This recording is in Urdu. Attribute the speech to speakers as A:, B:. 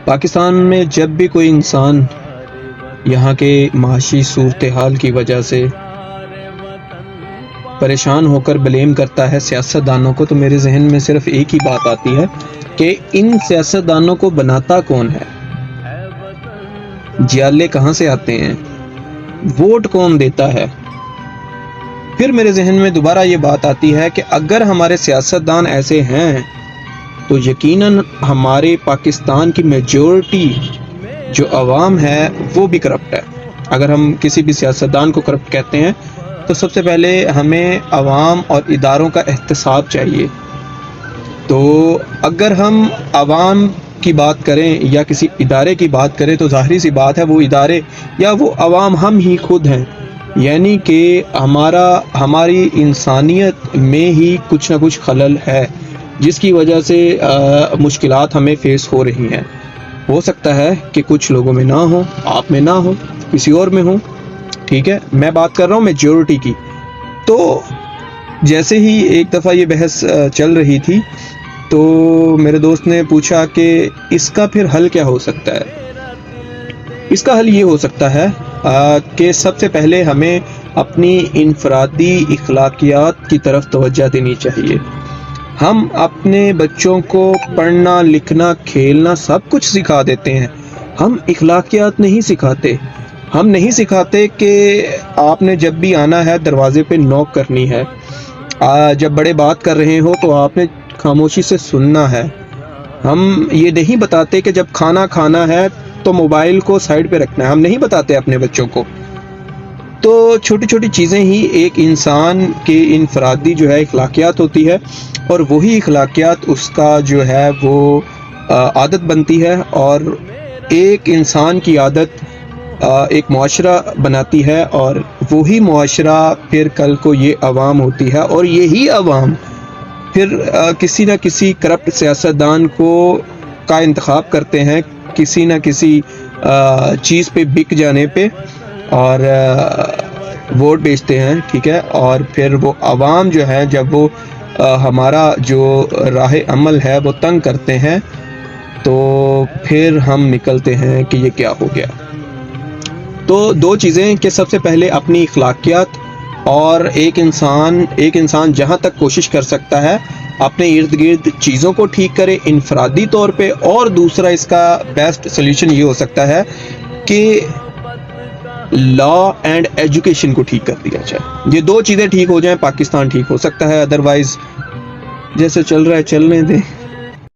A: پاکستان میں جب بھی کوئی انسان یہاں کے معاشی صورتحال کی وجہ سے پریشان ہو کر بلیم کرتا ہے سیاستدانوں کو، تو میرے ذہن میں صرف ایک ہی بات آتی ہے کہ ان سیاستدانوں کو بناتا کون ہے، جیالے کہاں سے آتے ہیں، ووٹ کون دیتا ہے۔ پھر میرے ذہن میں دوبارہ یہ بات آتی ہے کہ اگر ہمارے سیاستدان ایسے ہیں تو یقیناً ہمارے پاکستان کی میجورٹی جو عوام ہے وہ بھی کرپٹ ہے۔ اگر ہم کسی بھی سیاستدان کو کرپٹ کہتے ہیں تو سب سے پہلے ہمیں عوام اور اداروں کا احتساب چاہیے۔ تو اگر ہم عوام کی بات کریں یا کسی ادارے کی بات کریں تو ظاہری سی بات ہے وہ ادارے یا وہ عوام ہم ہی خود ہیں، یعنی کہ ہماری انسانیت میں ہی کچھ نہ کچھ خلل ہے جس کی وجہ سے مشکلات ہمیں فیس ہو رہی ہیں۔ ہو سکتا ہے کہ کچھ لوگوں میں نہ ہو، آپ میں نہ ہو، کسی اور میں ہو، ٹھیک ہے، میں بات کر رہا ہوں میجورٹی کی۔ تو جیسے ہی ایک دفعہ یہ بحث چل رہی تھی تو میرے دوست نے پوچھا کہ اس کا پھر حل کیا ہو سکتا ہے۔ اس کا حل یہ ہو سکتا ہے کہ سب سے پہلے ہمیں اپنی انفرادی اخلاقیات کی طرف توجہ دینی چاہیے۔ ہم اپنے بچوں کو پڑھنا، لکھنا، کھیلنا سب کچھ سکھا دیتے ہیں، ہم اخلاقیات نہیں سکھاتے۔ ہم نہیں سکھاتے کہ آپ نے جب بھی آنا ہے دروازے پہ نوک کرنی ہے، جب بڑے بات کر رہے ہو تو آپ نے خاموشی سے سننا ہے۔ ہم یہ نہیں بتاتے کہ جب کھانا کھانا ہے تو موبائل کو سائڈ پہ رکھنا ہے، ہم نہیں بتاتے اپنے بچوں کو۔ تو چھوٹی چھوٹی چیزیں ہی ایک انسان کے انفرادی جو ہے اخلاقیات ہوتی ہے، اور وہی اخلاقیات اس کا جو ہے وہ عادت بنتی ہے، اور ایک انسان کی عادت ایک معاشرہ بناتی ہے، اور وہی معاشرہ پھر کل کو یہ عوام ہوتی ہے، اور یہی عوام پھر کسی نہ کسی کرپٹ سیاستدان کا انتخاب کرتے ہیں کسی نہ کسی چیز پہ بک جانے پہ، اور ووٹ بیچتے ہیں، ٹھیک ہے، اور پھر وہ عوام جو ہے جب وہ ہمارا جو راہ عمل ہے وہ تنگ کرتے ہیں تو پھر ہم نکلتے ہیں کہ یہ کیا ہو گیا۔ تو دو چیزیں کہ سب سے پہلے اپنی اخلاقیات، اور ایک انسان جہاں تک کوشش کر سکتا ہے اپنے ارد گرد چیزوں کو ٹھیک کرے انفرادی طور پہ، اور دوسرا اس کا بیسٹ سلیوشن یہ ہو سکتا ہے کہ لا اینڈ ایجوکیشن کو ٹھیک کر دیا جائے۔ یہ دو چیزیں ٹھیک ہو جائیں پاکستان ٹھیک ہو سکتا ہے، ادروائز جیسے چل رہا ہے چلنے دیں۔